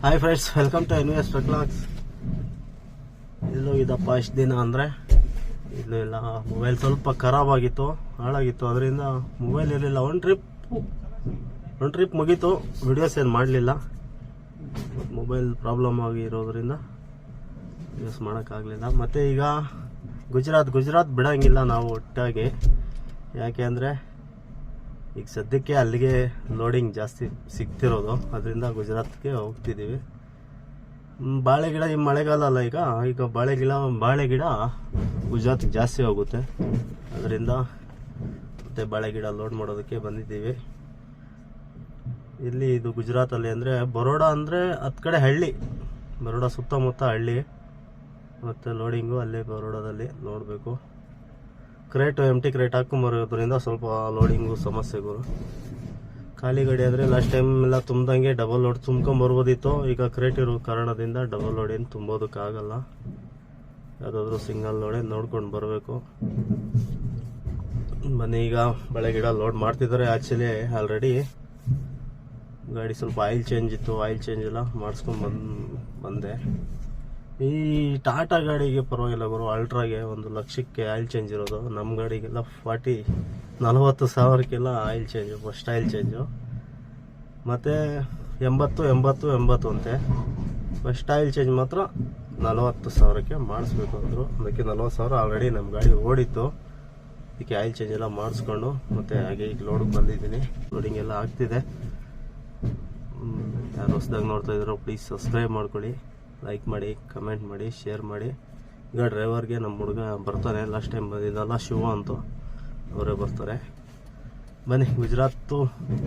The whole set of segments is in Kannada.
Hi friends, welcome to NVS Vlogs. ಇಲ್ಲೋಗಿದ್ದಪ್ಪ ಇಷ್ಟು ದಿನ ಅಂದರೆ ಇಲ್ಲೂ ಇಲ್ಲ. ಮೊಬೈಲ್ ಸ್ವಲ್ಪ ಖರಾಬ್ ಆಗಿತ್ತು, ಹಾಳಾಗಿತ್ತು. ಅದರಿಂದ ಮೊಬೈಲ್ ಇರಲಿಲ್ಲ. ಒಂದು ಟ್ರಿಪ್ ಮುಗೀತು, ವಿಡಿಯೋಸ್ ಏನು ಮಾಡಲಿಲ್ಲ. ಮೊಬೈಲ್ ಪ್ರಾಬ್ಲಮ್ ಆಗಿರೋದ್ರಿಂದ ವಿಡಿಯೋಸ್ ಮಾಡೋಕ್ಕಾಗಲಿಲ್ಲ. ಮತ್ತು ಈಗ ಗುಜರಾತ್ ಬಿಡೋಂಗಿಲ್ಲ ನಾವು ಒಟ್ಟಾಗಿ. ಯಾಕೆ ಅಂದರೆ ಈಗ ಸದ್ಯಕ್ಕೆ ಅಲ್ಲಿಗೆ ಲೋಡಿಂಗ್ ಜಾಸ್ತಿ ಸಿಗ್ತಿರೋದು, ಅದರಿಂದ ಗುಜರಾತ್ಗೆ ಹೋಗ್ತಿದ್ದೀವಿ. ಬಾಳೆ ಗಿಡ ಈ ಮಳೆಗಾಲ ಅಲ್ಲ, ಈಗ ಬಾಳೆ ಗಿಡ ಗುಜರಾತ್ಗೆ ಜಾಸ್ತಿ ಹೋಗುತ್ತೆ. ಅದರಿಂದ ಮತ್ತೆ ಬಾಳೆ ಗಿಡ ಲೋಡ್ ಮಾಡೋದಕ್ಕೆ ಬಂದಿದ್ದೀವಿ. ಇಲ್ಲಿ ಇದು ಗುಜರಾತಲ್ಲಿ ಅಂದರೆ ಬರೋಡಾ ಅಂದರೆ ಹತ್ತು ಕಡೆ ಹಳ್ಳಿ, ಬರೋಡಾ ಸುತ್ತಮುತ್ತ ಹಳ್ಳಿ. ಮತ್ತು ಲೋಡಿಂಗು ಅಲ್ಲೇ ಬರೋಡಾದಲ್ಲಿ ನೋಡಬೇಕು. ಎಂಟಿ ಕ್ರೇಟ್ ಹಾಕೊಂಬರೋದ್ರಿಂದ ಸ್ವಲ್ಪ ಲೋಡಿಂಗು ಸಮಸ್ಯೆಗಳು. ಖಾಲಿ ಗಾಡಿ ಆದರೆ ಲಾಸ್ಟ್ ಟೈಮ್ ಎಲ್ಲ ತುಂಬ್ದಂಗೆ ಡಬಲ್ ಲೋಡ್ ತುಂಬ್ಕೊಂಬರ್ಬೋದಿತ್ತು. ಈಗ ಕ್ರೇಟ್ ಇರೋ ಕಾರಣದಿಂದ ಡಬಲ್ ಲೋಡ್ ಏನು ತುಂಬೋದಕ್ಕಾಗಲ್ಲ. ಯಾವುದಾದ್ರೂ ಸಿಂಗಲ್ ಲೋಡೇ ನೋಡ್ಕೊಂಡು ಬರಬೇಕು. ಬನ್ನಿ, ಈಗ ಬಳೆ ಗಿಡ ಲೋಡ್ ಮಾಡ್ತಿದ್ದಾರೆ. ಆ್ಯಕ್ಚುಲಿ ಆಲ್ರೆಡಿ ಗಾಡಿ ಸ್ವಲ್ಪ ಆಯಿಲ್ ಚೇಂಜ್ ಇತ್ತು, ಆಯಿಲ್ ಚೇಂಜ್ ಎಲ್ಲ ಮಾಡಿಸ್ಕೊಂಡು ಬಂದೆ. ಈ ಟಾಟಾ ಗಾಡಿಗೆ ಪರವಾಗಿಲ್ಲ ಗುರು, ಅಲ್ಟ್ರಾಗೆ 1 ಲಕ್ಷಕ್ಕೆ ಆಯಿಲ್ ಚೇಂಜ್ ಇರೋದು. ನಮ್ಮ ಗಾಡಿಗೆಲ್ಲ 40,000ಕ್ಕೆಲ್ಲ oil change, first oil change. ಮತ್ತು 80 ಅಂತೆ. ಫಸ್ಟ್ ಆಯಿಲ್ ಚೇಂಜ್ ಮಾತ್ರ 40,000ಕ್ಕೆ ಮಾಡಿಸ್ಬೇಕು ಅಂದರು. ಅದಕ್ಕೆ 40,000 ಆಲ್ರೆಡಿ ನಮ್ಮ ಗಾಡಿ ಓಡಿತ್ತು. ಅದಕ್ಕೆ ಆಯಿಲ್ ಚೇಂಜ್ ಎಲ್ಲ ಮಾಡಿಸ್ಕೊಂಡು ಮತ್ತು ಹಾಗೆ ಈಗ ಲೋಡಿಗೆ ಬಂದಿದ್ದೀನಿ. ಲೋಡಿಂಗ್ ಎಲ್ಲ ಆಗ್ತಿದೆ. ಯಾರು ಹೊಸದಾಗಿ ನೋಡ್ತಾ ಇದ್ದಾರೋ ಪ್ಲೀಸ್ ಸಬ್ಸ್ಕ್ರೈಬ್ ಮಾಡ್ಕೊಳ್ಳಿ, ಲೈಕ್ ಮಾಡಿ, ಕಮೆಂಟ್ ಮಾಡಿ, ಶೇರ್ ಮಾಡಿ. ಈಗ ಡ್ರೈವರ್ಗೆ ನಮ್ಮ ಹುಡುಗ ಬರ್ತಾನೆ, ಲಾಸ್ಟ್ ಟೈಮ್ ಬಂದಿದ್ದಲ್ಲ ಶಿವ ಅಂತ, ಅವರೇ ಬರ್ತಾರೆ. ಬನ್ನಿ ಗುಜರಾತು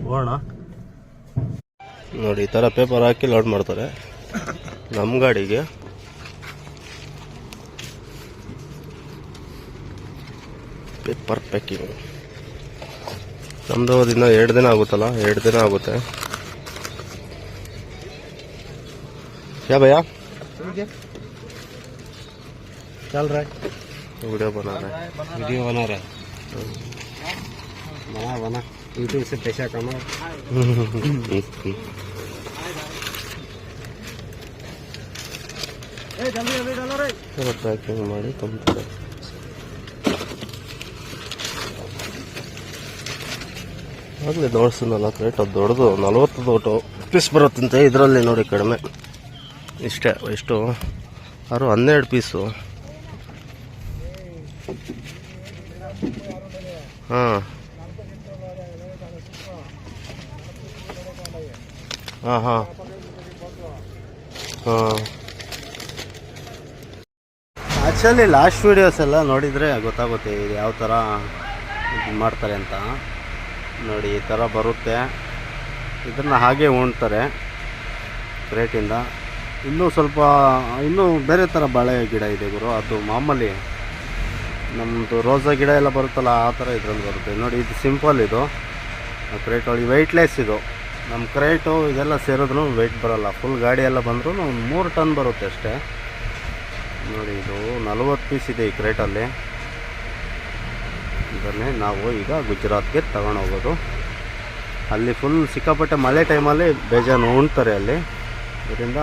ಹೋಗೋಣ. ನೋಡಿ, ಈ ಥರ ಪೇಪರ್ ಹಾಕಿ ಲೋಡ್ ಮಾಡ್ತಾರೆ. ನಮ್ಮ ಗಾಡಿಗೆ ಪೇಪರ್ ಪ್ಯಾಕಿಂಗ್. ನಮ್ಮದು ದಿನ 2 ದಿನ ಆಗುತ್ತಲ್ಲ, 2 ದಿನ ಆಗುತ್ತೆ. क्या भैया चल रहा है? वीडियो बना रहा है। बना यूट्यूब से पैसा कमाओ। चलो पैकिंग ಮಾಡಿ ತುಂಬ್ತಾರೆ. ಆಗಲೇ ದೋಡ್ಸನಲ್ಲ ಕ್ರೇಟ್, ಅದು ದೊಡ್ಡದು 40 ಪೀಸ್ ಬರುತ್ತಂತೆ. ಇದರಲ್ಲಿ ನೋಡಿ ಕಡಿಮೆ ಇಷ್ಟೇ. ಎಷ್ಟು 12 ಪೀಸು. ಹಾಂ ಹಾಂ ಹಾಂ ಹಾಂ. ಆ್ಯಕ್ಚುಲಿ ಲಾಸ್ಟ್ ವೀಡಿಯೋಸ್ ಎಲ್ಲ ನೋಡಿದರೆ ಗೊತ್ತಾಗುತ್ತೆ ಇದು ಯಾವ ಥರ ಇದು ಮಾಡ್ತಾರೆ ಅಂತ. ನೋಡಿ, ಈ ಥರ ಬರುತ್ತೆ. ಇದನ್ನು ಹಾಗೆ ಉಣ್ತಾರೆ ಕ್ರೇಟಿಂದ. ಇನ್ನೂ ಬೇರೆ ಥರ ಬಾಳೆ ಗಿಡ ಇದೆ ಗುರು. ಅದು ಮಾಮೂಲಿ ನಮ್ಮದು ರೋಸಾ ಗಿಡ ಎಲ್ಲ ಬರುತ್ತಲ್ಲ, ಆ ಥರ ಇದರಲ್ಲಿ ಬರುತ್ತೆ. ನೋಡಿ, ಇದು ಸಿಂಪಲ್. ಇದು ಕ್ರೇಟ್ ಒಳಗೆ ವೆಯ್ಟ್ಲೆಸ್. ಇದು ನಮ್ಮ ಕ್ರೇಟು ಇದೆಲ್ಲ ಸೇರಿದ್ರೂ ವೆಯ್ಟ್ ಬರೋಲ್ಲ. ಫುಲ್ ಗಾಡಿ ಎಲ್ಲ ಬಂದರೂ 3 ಟನ್ ಬರುತ್ತೆ ಅಷ್ಟೇ. ನೋಡಿ, ಇದು 40 ಪೀಸ್ ಇದೆ ಈ ಕ್ರೇಟಲ್ಲಿ. ಇದನ್ನೇ ನಾವು ಈಗ ಗುಜರಾತ್ಗೆ ತಗೊಂಡೋಗೋದು. ಅಲ್ಲಿ ಫುಲ್ ಸಿಕ್ಕಾಪಟ್ಟೆ ಮಳೆ ಟೈಮಲ್ಲಿ ಬೇಜಾನು ಉಣ್ತಾರೆ ಅಲ್ಲಿ. ಇದರಿಂದ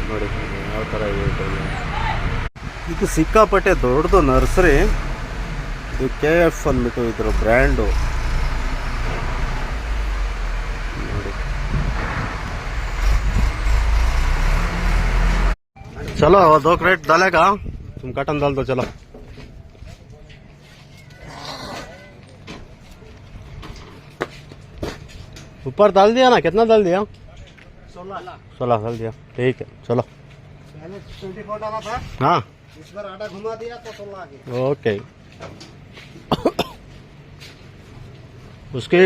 ನೋಡಿ ಯಾವ ಥರ ಇದೆ. ಇದು ಸಿಕ್ಕಾಪಟ್ಟೆ ದೊಡ್ಡದು ನರ್ಸರಿ. ಇದು KF ಅಂದ್ಬಿಟ್ಟು ಇದ್ರ ಬ್ರ್ಯಾಂಡು. ನೋಡಿ, ಚಲೋ 2 क्रेट डालेगा तुम, कॉटन डाल दो. चलो ऊपर डाल दिया ना? कितना डाल दिया? 16 डाल दिया. ठीक है, चलो. 24 डाला था. हाँ, इस बार आटा घुमा दिया तो 16 आ गया. ओके. उसके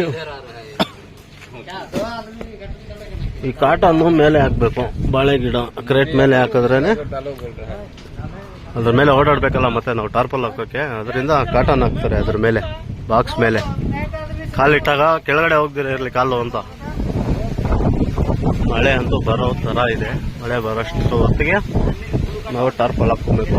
ಈ ಕಾಟನ್ನು ಮೇಲೆ ಹಾಕಬೇಕು. ಬಾಳೆ ಗಿಡ ಕ್ರೇಟ್ ಮೇಲೆ ಹಾಕಿದ್ರೇನೆ ಅದ್ರ ಮೇಲೆ ಓಡಾಡಬೇಕಲ್ಲ. ಮತ್ತೆ ನಾವು ಟಾರ್ಪಲ್ ಹಾಕೋಕ್ಕೆ, ಅದರಿಂದ ಕಾಟನ್ ಹಾಕ್ತಾರೆ ಅದ್ರ ಮೇಲೆ, ಬಾಕ್ಸ್ ಮೇಲೆ. ಕಾಲಿಟ್ಟಾಗ ಕೆಳಗಡೆ ಹೋಗ್ದಿರ ಇರಲಿ ಕಾಲು ಅಂತ. ಮಳೆ ಅಂತೂ ಬರೋ ಥರ ಇದೆ. ಮಳೆ ಬರೋಷ್ಟು ಹೊತ್ತಿಗೆ ನಾವು ಟಾರ್ಪಲ್ ಹಾಕ್ಕೊಬೇಕು.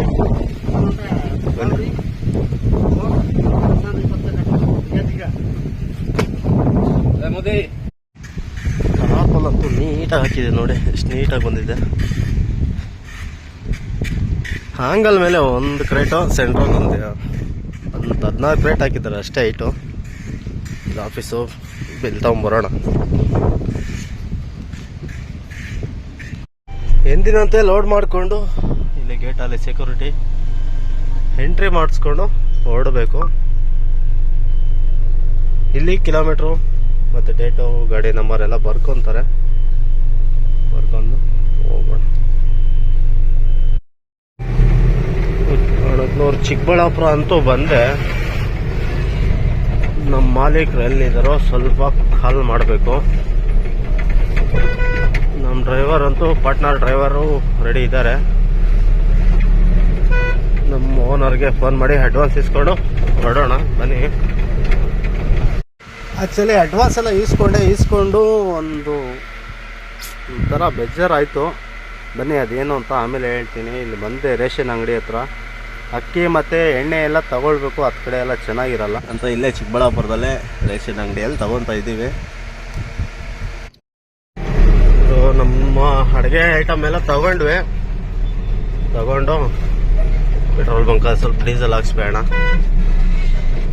ಟಾರ್ಪಲ್ ಅಂತೂ ನೀಟ್ ನೀಟಾಗಿ ಹಾಕಿದೆ ನೋಡಿ, ಎಷ್ಟು ನೀಟಾಗಿ ಬಂದಿದೆ. ಆಂಗಲ್ ಮೇಲೆ ಒಂದು ಕ್ರೇಟು, ಸೆಂಟ್ರಲ್ ಒಂದು 14 ಕ್ರೇಟ್ ಹಾಕಿದ್ದಾರೆ ಅಷ್ಟೇ ಹೈಟು. ಇದು ಆಫೀಸು, ಬಿಲ್ ತಗೊಂಬರೋಣ. ಎಂದಿನಂತೆ ಲೋಡ್ ಮಾಡಿಕೊಂಡು ಇಲ್ಲಿ ಗೇಟಲ್ಲಿ ಸೆಕ್ಯೂರಿಟಿ ಎಂಟ್ರಿ ಮಾಡಿಸ್ಕೊಂಡು ಹೊರಡಬೇಕು. ಇಲ್ಲಿ ಕಿಲೋಮೀಟ್ರು ಮತ್ತು ಡೇಟು, ಗಾಡಿ ನಂಬರ್ ಎಲ್ಲ ಬರ್ಕೊತಾರೆ. ಬರ್ಕೊಂಡು ಹೋಗೋಣ. 400 ಚಿಕ್ಕಬಳ್ಳಾಪುರ ಅಂತೂ ಬಂದೆ. ನಮ್ಮ ಮಾಲೀಕರು ಎಲ್ಲಿದ್ದಾರೋ ಸ್ವಲ್ಪ ಕಾಲ್ ಮಾಡಬೇಕು. ನಮ್ಮ ಡ್ರೈವರ್ ಅಂತೂ ಪಾರ್ಟ್ನರ್ ಡ್ರೈವರು ರೆಡಿ ಇದ್ದಾರೆ. ನಮ್ಮ ಓನರ್ಗೆ ಫೋನ್ ಮಾಡಿ ಅಡ್ವಾನ್ಸ್ ಇಸ್ಕೊಂಡು ಹೊರಡೋಣ ಬನ್ನಿ. ಆ್ಯಕ್ಚುಲಿ ಅಡ್ವಾನ್ಸ್ ಎಲ್ಲ ಈಸ್ಕೊಂಡು ಒಂದು ಥರ ಬೇಜಾರಾಯಿತು. ಬನ್ನಿ ಅದೇನು ಅಂತ ಆಮೇಲೆ ಹೇಳ್ತೀನಿ. ಇಲ್ಲಿ ಬಂದೆ ರೇಷನ್ ಅಂಗಡಿ ಹತ್ರ ಅಕ್ಕಿ ಮತ್ತು ಎಣ್ಣೆ ಎಲ್ಲ ತಗೊಳ್ಬೇಕು. ಹತ್ತು ಕಡೆ ಎಲ್ಲ ಚೆನ್ನಾಗಿರಲ್ಲ ಅಂತ ಇಲ್ಲೇ ಚಿಕ್ಕಬಳ್ಳಾಪುರದಲ್ಲೇ ರೇಷನ್ ಅಂಗಡಿಯಲ್ಲಿ ತಗೊತಾ ಇದ್ದೀವಿ. ನಮ್ಮ ಅಡುಗೆ ಐಟಮ್ ಎಲ್ಲ ತಗೊಂಡು ಪೆಟ್ರೋಲ್ ಬಂಕ್ ಸ್ವಲ್ಪ ಡೀಸೆಲ್ ಹಾಕ್ಸ್ಬೇಡ,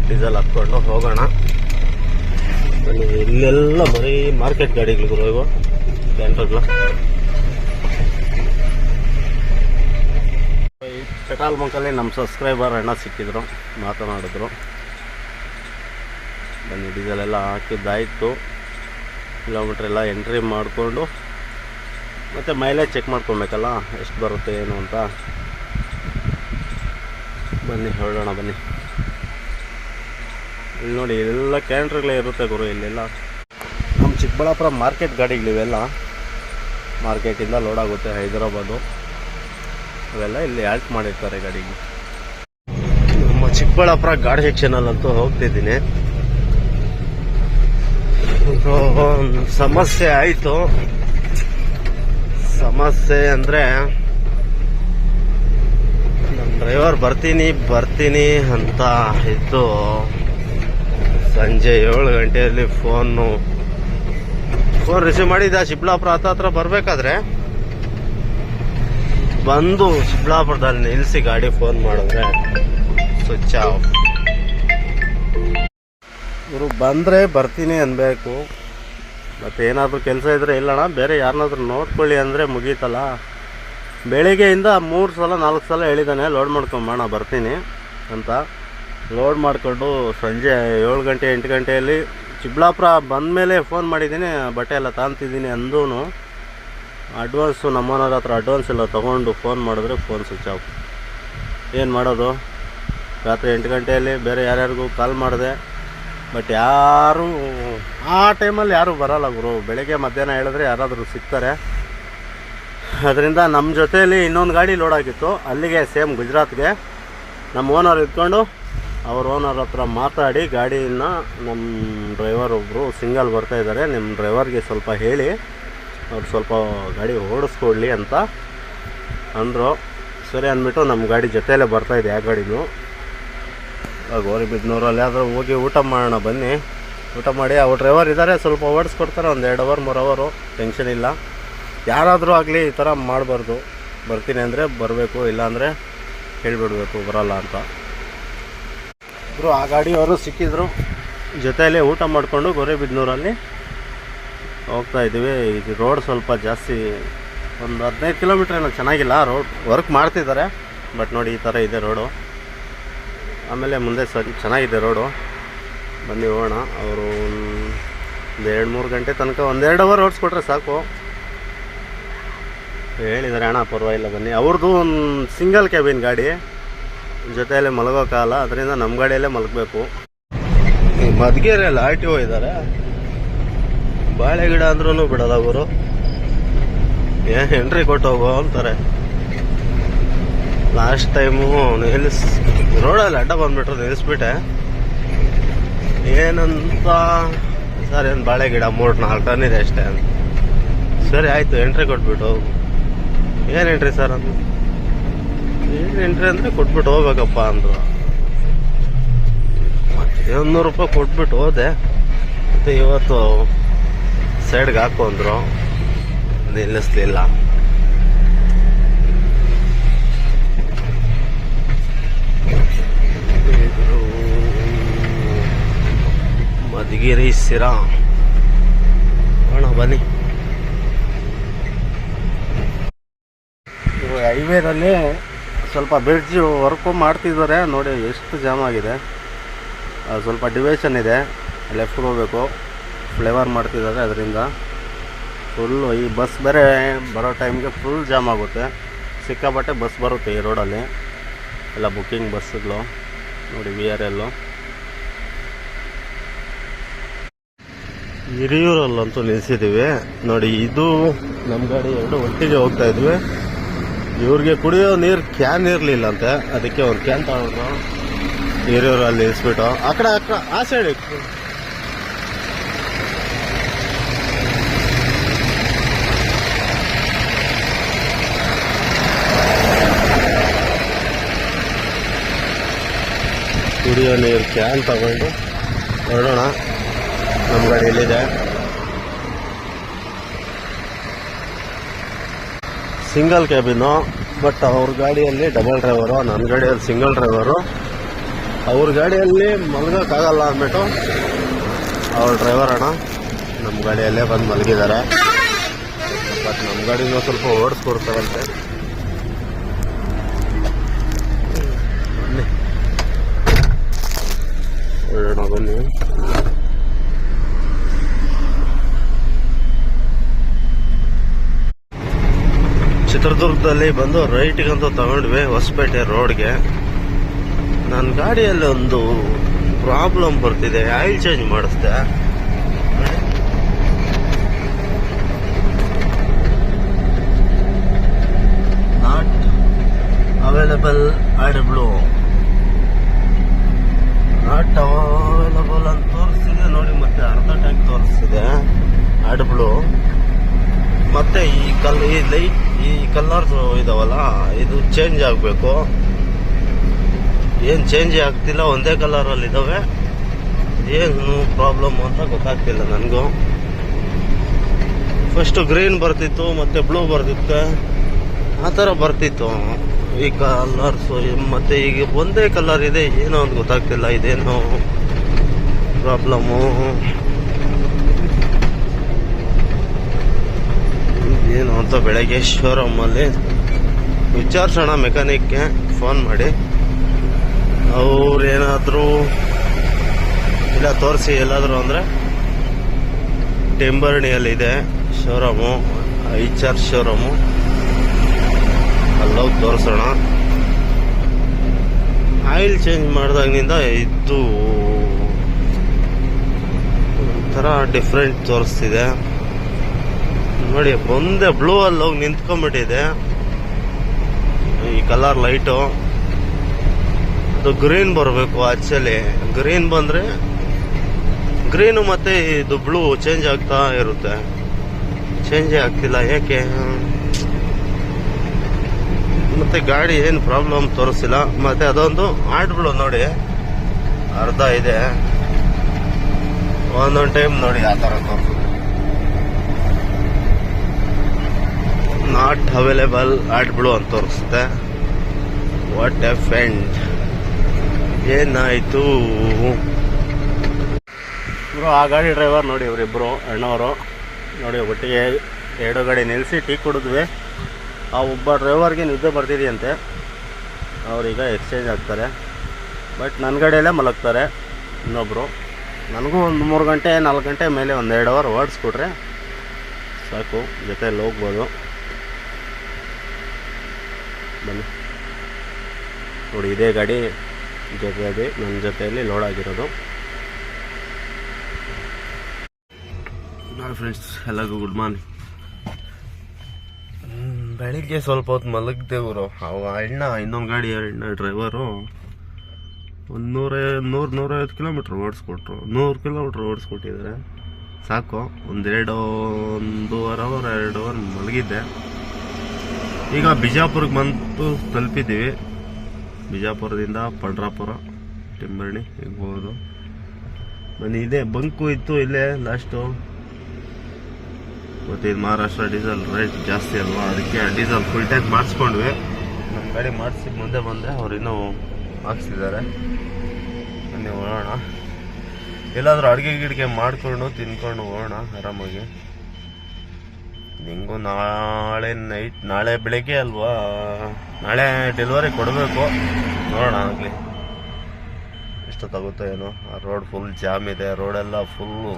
ಡೀಸೆಲ್ ಹಾಕ್ಕೊಂಡು ಹೋಗೋಣ. ಇಲ್ಲೆಲ್ಲ ಬರೀ ಮಾರ್ಕೆಟ್ ಗಾಡಿಗಳು ಇವು ಕ್ಯಾಂಟರ್ಗಳು. ಪೆಟ್ರೋಲ್ ಬಂಕಲ್ಲಿ ನಮ್ಮ ಸಬ್ಸ್ಕ್ರೈಬರ್ ಅಣ್ಣ ಸಿಕ್ಕಿದ್ರು, ಮಾತನಾಡಿದ್ರು. ಬನ್ನಿ ಡೀಸೆಲ್ ಎಲ್ಲ ಹಾಕಿದ್ದಾಯಿತು. ಕಿಲೋಮೀಟ್ರ್ ಎಲ್ಲ ಎಂಟ್ರಿ ಮಾಡಿಕೊಂಡು ಮತ್ತು ಮೈಲೇಜ್ ಚೆಕ್ ಮಾಡ್ಕೊಬೇಕಲ್ಲ, ಎಷ್ಟು ಬರುತ್ತೆ ಏನು ಅಂತ. ಬನ್ನಿ ಹೊರಡೋಣ ಬನ್ನಿ. ಇಲ್ಲಿ ನೋಡಿ ಎಲ್ಲ ಕ್ಯಾಂಟ್ರ್ಗಳೇ ಇರುತ್ತೆ ಗುರು. ಇಲ್ಲೆಲ್ಲ ನಮ್ಮ ಚಿಕ್ಕಬಳ್ಳಾಪುರ ಮಾರ್ಕೆಟ್ ಗಾಡಿಗಳಿವೆಲ್ಲ ಮಾರ್ಕೆಟಿಂದ ಲೋಡ್ ಆಗುತ್ತೆ. ಹೈದರಾಬಾದು ಅವೆಲ್ಲ ಇಲ್ಲಿ ಆಲ್ಟ್ ಮಾಡಿರ್ತಾರೆ ಗಾಡಿಗೆ. ನಮ್ಮ ಚಿಕ್ಕಬಳ್ಳಾಪುರ ಗಾಡಿ ಸೆಕ್ಷನಲ್ಲಂತೂ ಹೋಗ್ತಿದ್ದೀನಿ. ಸಮಸ್ಯೆ ಆಯಿತು. ಸಮಸ್ಯೆ ಅಂದರೆ ನಮ್ಮ ಡ್ರೈವರ್ ಬರ್ತೀನಿ ಅಂತ ಇದ್ದು ಸಂಜೆ 7 ಗಂಟೆಯಲ್ಲಿ ಫೋನ್ ರಿಸೀವ್ ಮಾಡಿದ್ದ. ಚಿಕ್ಕಬಳ್ಳಾಪುರ ಹತ್ರ ಬರಬೇಕಾದ್ರೆ ಬಂದು ಚಿಕ್ಕಬಳ್ಳಾಪುರದಲ್ಲಿ ನಿಲ್ಲಿಸಿ ಗಾಡಿ ಫೋನ್ ಮಾಡಿದ್ರೆ ಸ್ವಿಚ್ ಆಫ್. ಇವರು ಬಂದರೆ ಬರ್ತೀನಿ ಅನ್ಬೇಕು. ಮತ್ತು ಏನಾದರೂ ಕೆಲಸ ಇದ್ದರೆ ಇಲ್ಲಣ್ಣ ಬೇರೆ ಯಾರನ್ನಾದ್ರೂ ನೋಡ್ಕೊಳ್ಳಿ ಅಂದರೆ ಮುಗೀತಲ್ಲ. ಬೆಳಿಗ್ಗೆಯಿಂದ 3 ಸಲ 4 ಸಲ ಹೇಳಿದ್ದಾನೆ ಲೋಡ್ ಮಾಡ್ಕೊಂಬೋಣ ಬರ್ತೀನಿ ಅಂತ. ಲೋಡ್ ಮಾಡಿಕೊಂಡು ಸಂಜೆ 7 ಗಂಟೆ 8 ಗಂಟೆಯಲ್ಲಿ ಚಿಕ್ಕಬಳ್ಳಾಪುರ ಬಂದಮೇಲೆ ಫೋನ್ ಮಾಡಿದ್ದೀನಿ, ಬಟ್ಟೆ ಎಲ್ಲ ತಾಂತಿದ್ದೀನಿ ಅಂದೂ ಅಡ್ವಾನ್ಸು ನಮ್ಮ ಓನರ್ ಹತ್ರ ಅಡ್ವಾನ್ಸ್ ಎಲ್ಲ ತೊಗೊಂಡು ಫೋನ್ ಮಾಡಿದ್ರೆ ಫೋನ್ ಸ್ವಿಚ್ ಆಫ್. ಏನು ಮಾಡೋದು? ರಾತ್ರಿ 8 ಗಂಟೆಯಲ್ಲಿ ಬೇರೆ ಯಾರ್ಯಾರಿಗೂ ಕಾಲ್ ಮಾಡಿದೆ, ಬಟ್ ಯಾರು ಆ ಟೈಮಲ್ಲಿ ಯಾರೂ ಬರೋಲ್ಲ ಗುರು. ಬೆಳಗ್ಗೆ ಮಧ್ಯಾಹ್ನ ಹೇಳಿದ್ರೆ ಯಾರಾದರೂ ಸಿಗ್ತಾರೆ. ಅದರಿಂದ ನಮ್ಮ ಜೊತೆಯಲ್ಲಿ ಇನ್ನೊಂದು ಗಾಡಿ ಲೋಡ್ ಆಗಿತ್ತು ಅಲ್ಲಿಗೆ, ಸೇಮ್ ಗುಜರಾತ್ಗೆ. ನಮ್ಮ ಓನರ್ ಇಟ್ಕೊಂಡು ಅವ್ರ ಓನರ್ ಹತ್ರ ಮಾತಾಡಿ ಗಾಡಿಯನ್ನು ನಮ್ಮ ಡ್ರೈವರ್ ಒಬ್ಬರು ಸಿಂಗಲ್ ಬರ್ತಾಯಿದ್ದಾರೆ, ನಿಮ್ಮ ಡ್ರೈವರ್ಗೆ ಸ್ವಲ್ಪ ಹೇಳಿ ಅವ್ರು ಸ್ವಲ್ಪ ಗಾಡಿ ಓಡಿಸ್ಕೊಡ್ಲಿ ಅಂತ ಅಂದರು. ಸರಿ ಅಂದ್ಬಿಟ್ಟು ನಮ್ಮ ಗಾಡಿ ಜೊತೆಯಲ್ಲೇ ಬರ್ತಾಯಿದೆ ಆ ಗಾಡಿನೂ. ಗೌರಿಬಿದನೂರಲ್ಲಿ ಆದರೂ ಹೋಗಿ ಊಟ ಮಾಡೋಣ ಬನ್ನಿ. ಊಟ ಮಾಡಿ ಅವ್ರ ಡ್ರೈವರ್ ಇದ್ದಾರೆ, ಸ್ವಲ್ಪ ಓಡಿಸ್ಕೊಡ್ತಾರೆ. ಒಂದು 2 ಅವರ್ 3 ಅವರು, ಟೆನ್ಷನ್ ಇಲ್ಲ. ಯಾರಾದರೂ ಆಗಲಿ ಈ ಥರ ಮಾಡಬಾರ್ದು. ಬರ್ತೀನಿ ಅಂದರೆ ಬರಬೇಕು, ಇಲ್ಲಾಂದರೆ ಹೇಳಿಬಿಡ್ಬೇಕು ಬರೋಲ್ಲ ಅಂತ. ಇಬ್ಬರು ಆ ಗಾಡಿಯವರು ಸಿಕ್ಕಿದ್ರು. ಜೊತೆಯಲ್ಲೇ ಊಟ ಮಾಡಿಕೊಂಡು ಗೌರಿಬಿದನೂರಲ್ಲಿ ಹೋಗ್ತಾಯಿದ್ದೀವಿ. ಇದು ರೋಡ್ ಸ್ವಲ್ಪ ಜಾಸ್ತಿ, ಒಂದು 15 ಕಿಲೋಮೀಟ್ರ್ ಏನೋ ಚೆನ್ನಾಗಿಲ್ಲ. ರೋಡ್ ವರ್ಕ್ ಮಾಡ್ತಿದ್ದಾರೆ, ಬಟ್ ನೋಡಿ ಈ ಥರ ಇದೆ ರೋಡು. ಆಮೇಲೆ ಮುಂದೆ ಚೆನ್ನಾಗಿದೆ ರೋಡು. ಬನ್ನಿ ಹೋಗೋಣ. ಅವರು ಒಂದು 2-3 ಗಂಟೆ ತನಕ 1-2 ಅವರ್ ಓಡಿಸ್ಕೊಟ್ರೆ ಸಾಕು ಹೇಳಿದ್ದಾರೆ. ಅಣ್ಣ ಪರವಾಗಿಲ್ಲ ಬನ್ನಿ. ಅವ್ರದ್ದು ಒಂದು ಸಿಂಗಲ್ ಕ್ಯಾಬಿನ್ ಗಾಡಿ, ಜೊತೆಯಲ್ಲೇ ಮಲಗೋಕ್ಕಾಗಲ್ಲ, ಅದರಿಂದ ನಮ್ಮ ಗಾಡಿಯಲ್ಲೇ ಮಲಗಬೇಕು. ಮಧುಗಿರಿಯಲ್ಲಿ RTO ಇದ್ದಾರೆ. ಬಾಳೆ ಗಿಡ ಅಂದ್ರೂ ಬಿಡೋಲ್ಲ ಅವರು, ಎಂಟ್ರಿ ಕೊಟ್ಟು ಹೋಗೋ ಅಂತಾರೆ. ಲಾಸ್ಟ್ ಟೈಮು ರೋಡಲ್ಲಿ ಅಡ್ಡ ಬಂದುಬಿಟ್ರು, ನಿಲ್ಲಿಸ್ಬಿಟ್ಟೆ. ಏನಂತ ಸರ್ ಏನು ಬಾಳೆ ಗಿಡ 3-4 ಟನ್ ಇದೆ ಅಷ್ಟೇ. ಸರಿ ಆಯಿತು ಎಂಟ್ರಿ ಕೊಟ್ಬಿಟ್ಟು. ಏನು ಎಂಟ್ರಿ ಸರ್ ಅಂದು, ಏನು ಎಂಟ್ರಿ ಅಂದರೆ ಕೊಟ್ಬಿಟ್ಟು ಹೋಗ್ಬೇಕಪ್ಪ ಅಂದರು. $100 ರೂಪಾಯಿ ಕೊಟ್ಬಿಟ್ಟು ಹೋದೆ. ಮತ್ತು ಇವತ್ತು ಸೈಡ್ಗೆ ಹಾಕು ಅಂದರು. ನಿಲ್ಲಿಸ್ಲಿಲ್ಲ. ಮಧುಗಿರಿ ಸಿರಾ ಅಣ್ಣ ಬನ್ನಿ. ಹೈವೇನಲ್ಲಿ ಸ್ವಲ್ಪ ಬ್ರಿಡ್ಜ್ ವರ್ಕು ಮಾಡ್ತಿದ್ದಾರೆ ನೋಡಿ, ಎಷ್ಟು ಜಾಮ್ ಆಗಿದೆ. ಸ್ವಲ್ಪ ಡಿವೈಷನ್ ಇದೆ, ಲೆಫ್ಟ್ಗೆ ಹೋಗಬೇಕು, ಫ್ಲೇವರ್ ಮಾಡ್ತಿದ್ದಾರೆ. ಅದರಿಂದ ಫುಲ್ಲು ಈ ಬಸ್ ಬೇರೆ ಬರೋ ಟೈಮ್ಗೆ ಫುಲ್ ಜಾಮ್ ಆಗುತ್ತೆ. ಸಿಕ್ಕಾಪಟ್ಟೆ ಬಸ್ ಬರುತ್ತೆ ಈ ರೋಡಲ್ಲಿ, ಎಲ್ಲ ಬುಕ್ಕಿಂಗ್ ಬಸ್ಸುಗಳು ನೋಡಿ. VRL ಹಿರಿಯೂರಲ್ಲಂತೂ ನಿಲ್ಲಿಸಿದ್ದೀವಿ ನೋಡಿ. ಇದು ನಮ್ಮ ಗಾಡಿ ಎರಡು ಒಟ್ಟಿಗೆ ಹೋಗ್ತಾ ಇದ್ವಿ. ಇವ್ರಿಗೆ ಕುಡಿಯೋ ನೀರು ಕ್ಯಾನ್ ಇರಲಿಲ್ಲ ಅಂತೆ, ಅದಕ್ಕೆ ಒಂದು ಕ್ಯಾನ್ ತಗೊಂಡ್ರು. ಹಿರಿಯೂರಲ್ಲಿ ನಿಲ್ಲಿಸ್ಬಿಟ್ಟು ಆ ಕಡೆ ಆ ಸೈಡ್ ಕುಡಿಯೋ ನೀರು ಕ್ಯಾನ್ ತಗೊಂಡು ಹೊರಡೋಣ. ನಮ್ಮ ಗಾಡಿ ಎಲ್ಲಿದೆ? ಸಿಂಗಲ್ ಕ್ಯಾಬಿನು, ಬಟ್ ಅವ್ರ ಗಾಡಿಯಲ್ಲಿ ಡಬಲ್ ಡ್ರೈವರು, ನನ್ನ ಗಾಡಿಯಲ್ಲಿ ಸಿಂಗಲ್ ಡ್ರೈವರು. ಅವ್ರ ಗಾಡಿಯಲ್ಲಿ ಮಲಗೋಕ್ಕಾಗಲ್ಲ ಅಂದ್ಬಿಟ್ಟು ಅವ್ರ ಡ್ರೈವರ್ ಅಣ್ಣ ನಮ್ಮ ಗಾಡಿಯಲ್ಲೇ ಬಂದು ಮಲಗಿದ್ದಾರೆ. ಬಟ್ ನಮ್ಮ ಗಾಡಿನೂ ಸ್ವಲ್ಪ ಓಡಿಸ್ಕೊಡ್ತಾರಂತೆ. ಬನ್ನಿ ಹೊರಡೋಣ ಬನ್ನಿ. ಚಿತ್ರದುರ್ಗದಲ್ಲಿ ಬಂದು ರೈಟ್ಗಂತೂ ತಗೊಂಡ್ವಿ ಹೊಸಪೇಟೆ ರೋಡ್ಗೆ. ನನ್ನ ಗಾಡಿಯಲ್ಲಿ ಒಂದು ಪ್ರಾಬ್ಲಮ್ ಬರ್ತಿದೆ, ಆಯಿಲ್ ಚೇಂಜ್ ಮಾಡಿಸ್ದೆ. Not available AdBlue, not available ಅಂತ ತೋರಿಸ್ತಿದೆ ನೋಡಿ. ಮತ್ತೆ ಅರ್ಧ ಟ್ಯಾಂಕ್ ತೋರಿಸ್ತಿದೆ AdBlue. ಮತ್ತೆ ಈ ಕಲರ್ಸ್ ಇದಾವಲ್ಲ, ಇದು ಚೇಂಜ್ ಆಗಬೇಕು. ಏನು ಚೇಂಜ್ ಆಗ್ತಿಲ್ಲ, ಒಂದೇ ಕಲರಲ್ಲಿ ಇದಾವೆ. ಏನು ಪ್ರಾಬ್ಲಮ್ ಅಂತ ಗೊತ್ತಾಗ್ತಿಲ್ಲ ನನಗೂ. ಫಸ್ಟು ಗ್ರೀನ್ ಬರ್ತಿತ್ತು, ಮತ್ತೆ ಬ್ಲೂ ಬರ್ತಿತ್ತು, ಆ ಥರ ಬರ್ತಿತ್ತು ಈ ಕಲರ್ಸು. ಮತ್ತೆ ಈಗ ಒಂದೇ ಕಲರ್ ಇದೆ, ಏನೋ ಅಂತ ಗೊತ್ತಾಗ್ತಿಲ್ಲ. ಇದೇನೋ ಪ್ರಾಬ್ಲಮ್ಮು, ಏನು ಅಂತ ಬೆಳಗ್ಗೆ ಶೋರೂಮಲ್ಲಿ ವಿಚಾರಿಸೋಣ ಮೆಕ್ಯಾನಿಕ್ಗೆ ಫೋನ್ ಮಾಡಿ. ಅವ್ರೇನಾದರೂ ಇಲ್ಲ ತೋರಿಸಿ ಎಲ್ಲಾದರೂ ಅಂದರೆ ಟೆಂಬರ್ಣಿಯಲ್ಲಿದೆ ಶೋರೂಮು, HR ಶೋರೂಮು, ಅಲ್ಲೋಗಿ ತೋರಿಸೋಣ. ಆಯಿಲ್ ಚೇಂಜ್ ಮಾಡಿದಾಗಿನಿಂದ ಇದು ಒಂಥರ ಡಿಫ್ರೆಂಟ್ ತೋರಿಸ್ತಿದೆ ನೋಡಿ. ಒಂದೇ ಬ್ಲೂ ಅಲ್ಲಿ ಹೋಗಿ ನಿಂತ್ಕೊಂಡ್ಬಿಟ್ಟಿದೆ ಈ ಕಲರ್ ಲೈಟು. ಅದು ಗ್ರೀನ್ ಬರಬೇಕು ಆಕ್ಚುಲಿ. ಗ್ರೀನ್ ಬಂದರೆ ಗ್ರೀನು ಮತ್ತೆ ಇದು ಬ್ಲೂ ಚೇಂಜ್ ಆಗ್ತಾ ಇರುತ್ತೆ. ಚೇಂಜೇ ಆಗ್ತಿಲ್ಲ, ಯಾಕೆ? ಮತ್ತೆ ಗಾಡಿ ಏನು ಪ್ರಾಬ್ಲಮ್ ತೋರಿಸಿಲ್ಲ. ಮತ್ತೆ ಅದೊಂದು AdBlue ನೋಡಿ, ಅರ್ಧ ಇದೆ. ಒಂದೊಂದು ಟೈಮ್ ನೋಡಿ ಆ ಥರ ತೋರಿಸುತ್ತೆ. ನಾಟ್ ಅವೈಲೇಬಲ್ AdBlue ಅಂತ ತೋರಿಸುತ್ತೆ. ವಾಟ್ ಎ ಫೆಂಡ್, ಏನಾಯಿತು? ಇವರು ಆ ಗಾಡಿ ಡ್ರೈವರ್ ನೋಡಿ, ಇವರಿಬ್ಬರು ಅಣ್ಣವರು ನೋಡಿ, ಒಟ್ಟಿಗೆ ಎರಡು ಗಾಡಿ ನಿಲ್ಲಿಸಿ ಟೀ ಕುಡಿದ್ವಿ. ಆ ಒಬ್ಬ ಡ್ರೈವರ್ಗೆ ನಿದ್ದೆ ಬರ್ತಿದೆಯಂತೆ, ಅವರೀಗ ಎಕ್ಸ್ಚೇಂಜ್ ಆಗ್ತಾರೆ. ಬಟ್ ನನ್ನ ಗಾಡಿಯಲ್ಲೇ ಮಲಗ್ತಾರೆ ಇನ್ನೊಬ್ಬರು. ನನಗೂ ಒಂದು 3 ಗಂಟೆ 4 ಗಂಟೆ ಮೇಲೆ ಒಂದು 2 ಅವರ್ ಓಡಿಸ್ಕೊಟ್ರೆ ಸಾಕು, ಜೊತೆಯಲ್ಲಿ ಹೋಗ್ಬೋದು. ಬನ್ನಿ ನೋಡಿ, ಇದೇ ಗಾಡಿ ಜೊತೆಯಲ್ಲಿ ನನ್ನ ಜೊತೆಯಲ್ಲಿ ಲೋಡ್ ಆಗಿರೋದು. ಹಾಯ್ ಫ್ರೆಂಡ್ಸ್, ಎಲ್ಲರಿಗೂ ಗುಡ್ ಮಾರ್ನಿಂಗ್. ಬೆಳಿಗ್ಗೆ ಸ್ವಲ್ಪ ಹೊತ್ತು ಮಲಗ್ದೇವ್ರು. ಇನ್ನೊಂದು ಗಾಡಿ ಅಣ್ಣ ಡ್ರೈವರು ಒಂದು 150 ಕಿಲೋಮೀಟ್ರ್ ಓಡಿಸ್ಕೊಟ್ರು. 100 ಕಿಲೋಮೀಟ್ರ್ ಓಡಿಸ್ಕೊಟ್ಟಿದ್ದಾರೆ. ಸಾಕು, ಒಂದೂವರೆ ಅವರ್ 2 ಅವರ್ ಮಲಗಿದ್ದೆ. ಈಗ ಬಿಜಾಪುರಕ್ಕೆ ಬಂದು ತಲುಪಿದ್ದೀವಿ. ಬಿಜಾಪುರದಿಂದ ಪಂಡ್ರಾಪುರ, ಟೆಂಬರ್ಣಿ ಹೋಗ್ಬೋದು. ಬನ್ನಿ, ಇದೇ ಬಂಕು ಇತ್ತು ಇಲ್ಲೇ ಲಾಸ್ಟು. ಮತ್ತು ಇದು ಮಹಾರಾಷ್ಟ್ರ ಡೀಸೆಲ್ ರೇಟ್ ಜಾಸ್ತಿ ಅಲ್ವಾ, ಅದಕ್ಕೆ ಡೀಸೆಲ್ ಫುಲ್ ಟ್ಯಾಂಕ್ ಮಾಡಿಸ್ಕೊಂಡ್ವಿ. ನಮ್ಮ ಗಾಡಿ ಮಾಡಿಸಿ ಮುಂದೆ ಬಂದೆ, ಅವ್ರು ಇನ್ನೂ ಹಾಕ್ಸಿದ್ದಾರೆ. ನೀವು ಹೋಗೋಣ, ಎಲ್ಲಾದರೂ ಅಡುಗೆ ಗಿಡಿಗೆ ಮಾಡಿಕೊಂಡು ತಿನ್ಕೊಂಡು ಹೋಗೋಣ ಆರಾಮಾಗಿ. ನಿಂಗೂ ನಾಳೆ ಬೆಳಗ್ಗೆ ಅಲ್ವಾ, ನಾಳೆ ಡೆಲಿವರಿ ಕೊಡಬೇಕು. ನೋಡೋಣ ಆಗಲಿ ಎಷ್ಟೊತ್ತಾಗುತ್ತೋ ಏನೋ. ಆ ರೋಡ್ ಫುಲ್ ಜಾಮ್ ಇದೆ, ರೋಡೆಲ್ಲ ಫುಲ್ಲು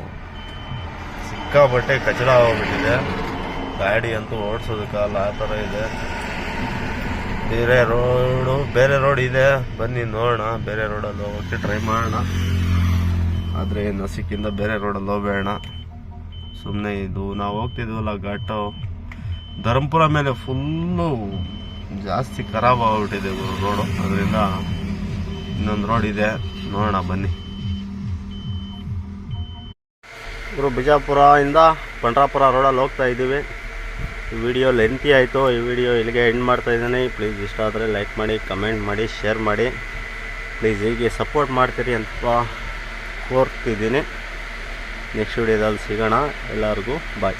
ಸಿಕ್ಕಾಪಟ್ಟೆ ಕಚಡ ಹೋಗ್ಬಿಟ್ಟಿದೆ. ಗಾಡಿ ಅಂತೂ ಓಡಿಸೋದಕ್ಕಲ್ಲ, ಆ ಥರ ಇದೆ. ಬೇರೆ ರೋಡ್ ಇದೆ, ಬನ್ನಿ ನೋಡೋಣ. ಬೇರೆ ರೋಡಲ್ಲಿ ಹೋಗೋಕ್ಕೆ ಟ್ರೈ ಮಾಡೋಣ. ಆದರೆ ನಸಿಕಿಂದ ಬೇರೆ ರೋಡಲ್ಲಿ ಹೋಗಬೇಡ. ಸುಮ್ಮನೆ ಇದು ನಾವು ಹೋಗ್ತಿದ್ವಲ್ಲ ಘಾಟು, ಧರ್ಮಪುರ ಮೇಲೆ ಫುಲ್ಲು ಜಾಸ್ತಿ ಖರಾಬ್ ಆಗ್ಬಿಟ್ಟಿದೆ ರೋಡು. ಅದರಿಂದ ಇನ್ನೊಂದು ರೋಡ್ ಇದೆ, ನೋಡೋಣ ಬನ್ನಿ. ಇವರು ಬಿಜಾಪುರದಿಂದ ಪಂಡ್ರಾಪುರ ರೋಡಲ್ಲಿ ಹೋಗ್ತಾ ಇದ್ದೀವಿ. ಈ ವಿಡಿಯೋ ಲೆಂತಿ ಆಯಿತು. ಈ ವಿಡಿಯೋ ಇಲ್ಲಿಗೆ ಎಂಡ್ ಮಾಡ್ತಾ ಇದ್ದೀನಿ. ಪ್ಲೀಸ್ ಇಷ್ಟ ಆದರೆ ಲೈಕ್ ಮಾಡಿ, ಕಮೆಂಟ್ ಮಾಡಿ, ಶೇರ್ ಮಾಡಿ. ಪ್ಲೀಸ್ ಹೀಗೆ ಸಪೋರ್ಟ್ ಮಾಡ್ತೀರಿ ಅಂತ ಕೋರ್ತಿದ್ದೀನಿ. ನೆಕ್ಸ್ಟ್ ವಿಡಿಯೋದಲ್ಲಿ ಸಿಗೋಣ. ಎಲ್ಲರಿಗೂ ಬಾಯ್.